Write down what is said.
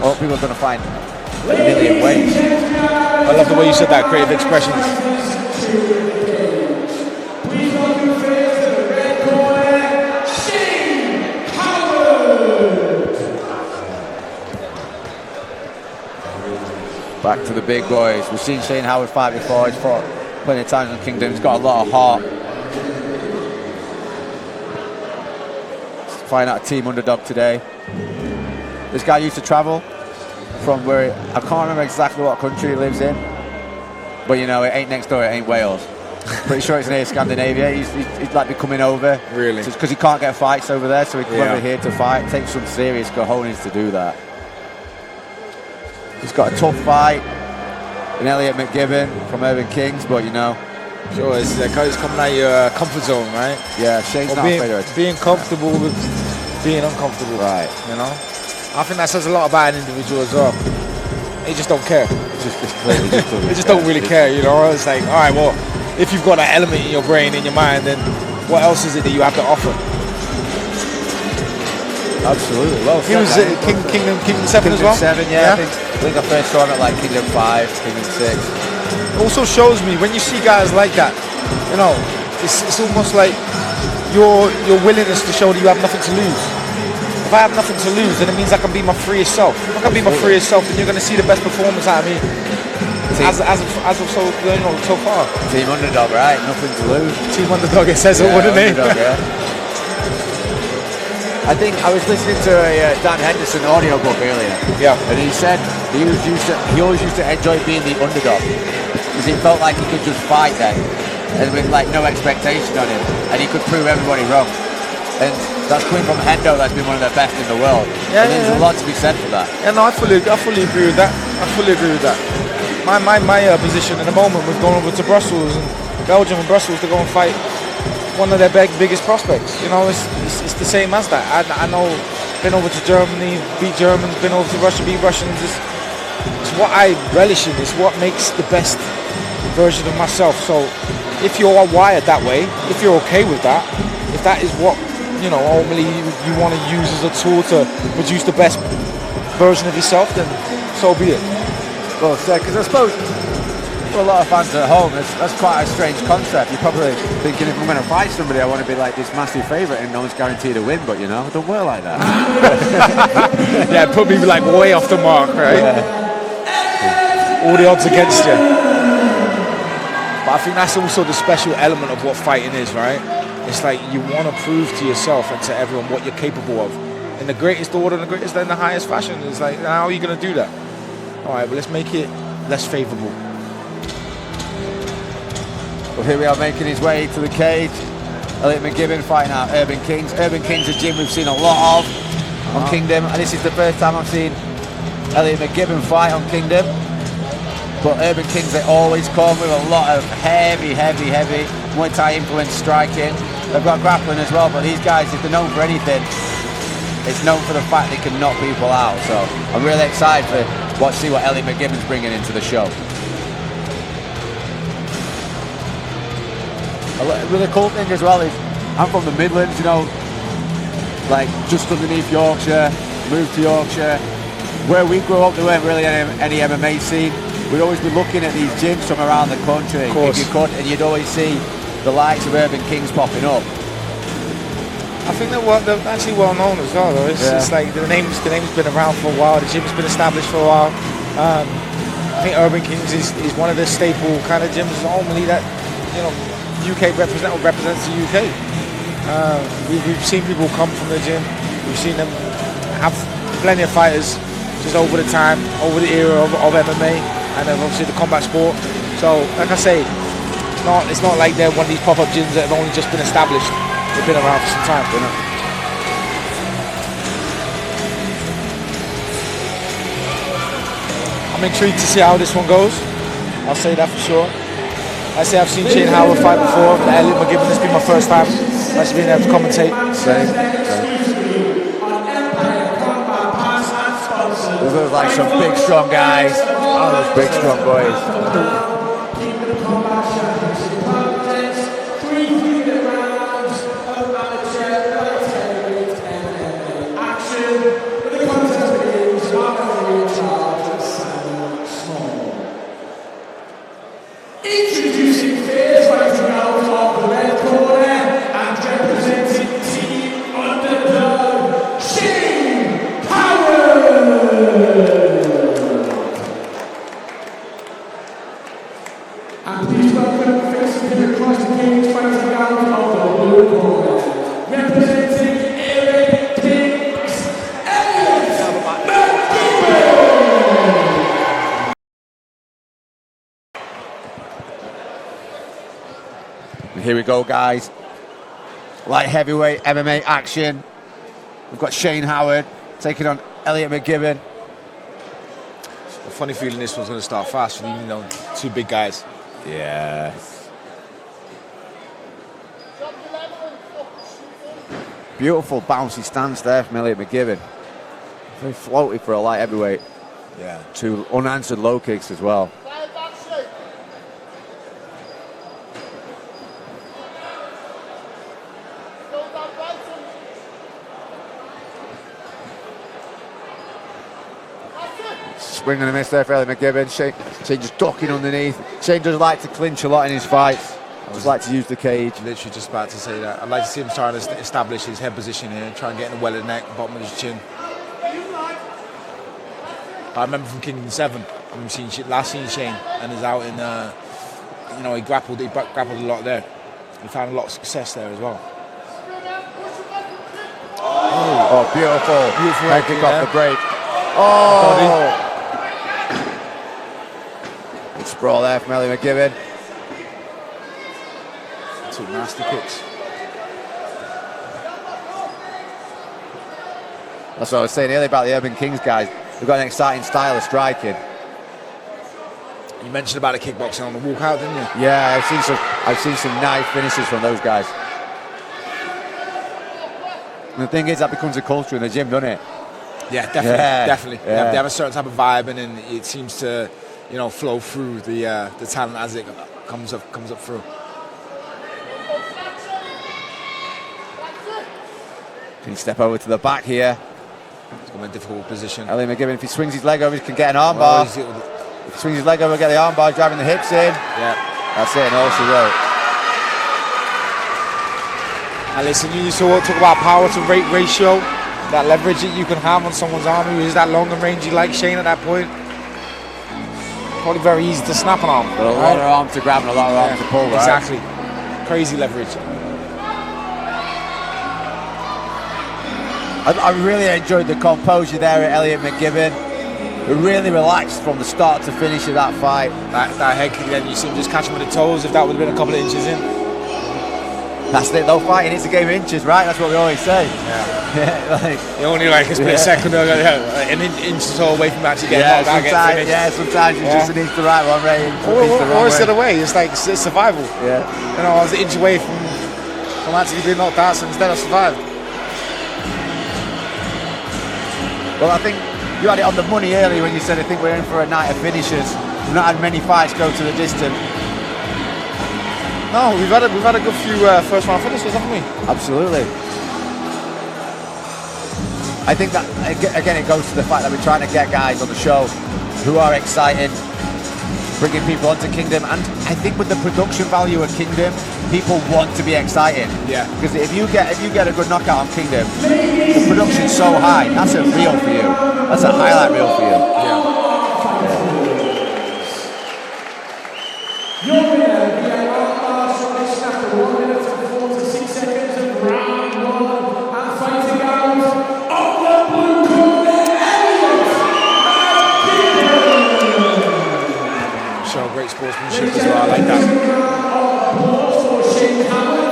or people are going to find a million ways. I love the way you said that, creative expressions. Back to the big boys. We've seen Shane Howard fight before. He's fought plenty of times in Kingdom. He's got a lot of heart. Fighting out a team underdog today. This guy used to travel from where, I can't remember exactly what country he lives in, but you know, it ain't next door, it ain't Wales. Pretty sure it's near Scandinavia. He's like be coming over. Really? Because he can't get fights over there, so he comes over here to fight. It takes some serious cojones to do that. He's got a tough fight in Elliot McGibbon from Urban Kings, but you know. Sure, it's coming out of your comfort zone, right? Yeah, Shane's not afraid of it. Being comfortable with being uncomfortable. Right. You know? I think that says a lot about an individual as well. They just don't care. They just don't really care, you know? It's like, all right, well, if you've got that element in your brain, in your mind, then what else is it that you have to offer? Absolutely. Well, he was Kingdom 7 as well? 7, yeah. I think I first saw him at like Kingdom 5, Kingdom 6. It also shows me when you see guys like that, you know, it's almost like your willingness to show that you have nothing to lose. If I have nothing to lose, then it means I can be my freest self. If I can be my freest self, then you're going to see the best performance out of me as of so far. Team underdog, right? Nothing to lose. Team underdog, it says it, wouldn't it? Yeah. I think I was listening to a Dan Henderson audiobook earlier. Yeah. And he said he always used to enjoy being the underdog because he felt like he could just fight then and with like no expectation on him, and he could prove everybody wrong. And that's coming from Hendo, that's been one of the best in the world. Yeah, and there's a lot to be said for that. Yeah, no, I fully agree with that. My position in the moment was going over to Brussels and Belgium and Brussels to go and fight one of their biggest prospects. You know, it's the same as that. I know, been over to Germany, beat Germans, been over to Russia, beat Russians. It's what I relish in. It's what makes the best version of myself. So if you're wired that way, if you're okay with that, if that is what, you know, ultimately you want to use as a tool to produce the best version of yourself, then so be it. Well said, because I suppose for a lot of fans at home, that's quite a strange concept. You're probably thinking, if I'm going to fight somebody, I want to be like this massive favourite and no one's guaranteed to win, but you know, it don't work like that. Yeah, put me like way off the mark, right? Yeah. All the odds against you. But I think that's also the special element of what fighting is, right? It's like you want to prove to yourself and to everyone what you're capable of in the greatest order, in the highest fashion. It's like, how are you going to do that? All right, well, let's make it less favourable. Well, here we are making his way to the cage. Elliot McGibbon fighting out Urban Kings. Urban Kings, a gym we've seen a lot of on Kingdom, and this is the first time I've seen Elliot McGibbon fight on Kingdom. But Urban Kings, they always come with a lot of heavy Muay Thai influence striking. They've got grappling as well, but these guys, if they're known for anything, it's known for the fact they can knock people out. So I'm really excited to see what Elliot McGibbon's bringing into the show. A really cool thing as well is I'm from the Midlands, you know, like just underneath Yorkshire, moved to Yorkshire. Where we grew up, there weren't really any MMA scene. We'd always be looking at these gyms from around the country, if you could, and you'd always see the likes of Urban Kings popping up. I think they're actually well known as well, though. It's like the name's been around for a while. The gym's been established for a while. I think Urban Kings is one of the staple kind of gyms normally that, you know, UK represents the UK. We've seen people come from the gym. We've seen them have plenty of fighters just over the time, over the era of MMA, and then obviously the combat sport. So, like I say, it's not like they're one of these pop-up gyms that have only just been established. They've been around for some time, you know. I'm intrigued to see how this one goes. I'll say that for sure. I say I've seen Shane Howard fight before, but Elliot McGibbon, this has been my first time actually being able to commentate. Same. Those look like some big, strong guys. Oh, those big, strong boys. Here we go, guys. Light heavyweight MMA action. We've got Shane Howard taking on Elliot McGibbon. A funny feeling this one's going to start fast, you know, two big guys. Yeah. Beautiful bouncy stance there from Elliot McGibbon. Very floaty for a light heavyweight. Yeah. Two unanswered low kicks as well. Swing and a miss there for Elliot McGibbon. Shane just ducking underneath. Shane does like to clinch a lot in his fights. Just like to use the cage. Literally just about to say that. I'd like to see him starting to establish his head position here, try and get in the well of the neck, bottom of his chin. I remember from Kingdom 7, last seen Shane, and he's out in, you know, he grappled a lot there. He found a lot of success there as well. Oh, beautiful. Head kick off the break. Oh! Good sprawl there from Elliot McGibbon. Two nasty kicks. That's what I was saying earlier about the Urban Kings guys. They've got an exciting style of striking. You mentioned about the kickboxing on the walkout, didn't you? Yeah, I've seen some nice finishes from those guys. And the thing is, that becomes a culture in the gym, doesn't it? Yeah, definitely. Yeah. They have a certain type of vibe, and then it seems to, you know, flow through the talent as it comes up through. Can he step over to the back here? It's going to be a difficult position. Elliot McGibbon, if he swings his leg over, he can get an armbar. If he swings his leg over, get the armbar, driving the hips in. Yeah. That's it, and also wrote. And listen, you used to talk about power to rate ratio, that leverage that you can have on someone's arm who is that long and rangy like Shane at that point. Probably very easy to snap an arm. But a lot of arm to grab and a lot of arm to pull, right? Exactly. Crazy leverage. I really enjoyed the composure there at Elliot McGibbon. Really relaxed from the start to finish of that fight. That head kick, then you see him just catch him with the toes if that would have been a couple of inches in. That's it though, fighting, it's a game of inches, right? That's what we always say. Yeah. Like, you only like a split second or an inch or so away from actually getting knocked out, getting finished. Sometimes you just need the right one, right? Or it's the other way, it's like it's survival. Yeah. You know, I was an inch away from actually being knocked out, so instead I survived. Well, I think you had it on the money earlier when you said I think we're in for a night of finishes. We've not had many fights go to the distance. No, we've had a good few first round finishes, haven't we? Absolutely. I think that again it goes to the fact that we're trying to get guys on the show who are exciting, bringing people onto Kingdom, and I think with the production value of Kingdom, people want to be excited. Yeah. Because if you get a good knockout on Kingdom, the production's so high. That's a reel for you. That's a highlight reel for you. Yeah. Your winner via armbar shortly snapped 1 minute and 46 seconds of round 1 and fighting out of the blue corner, Elliot McGibbon. Show great sportsmanship as well, I like that. Applause for Shane Howard.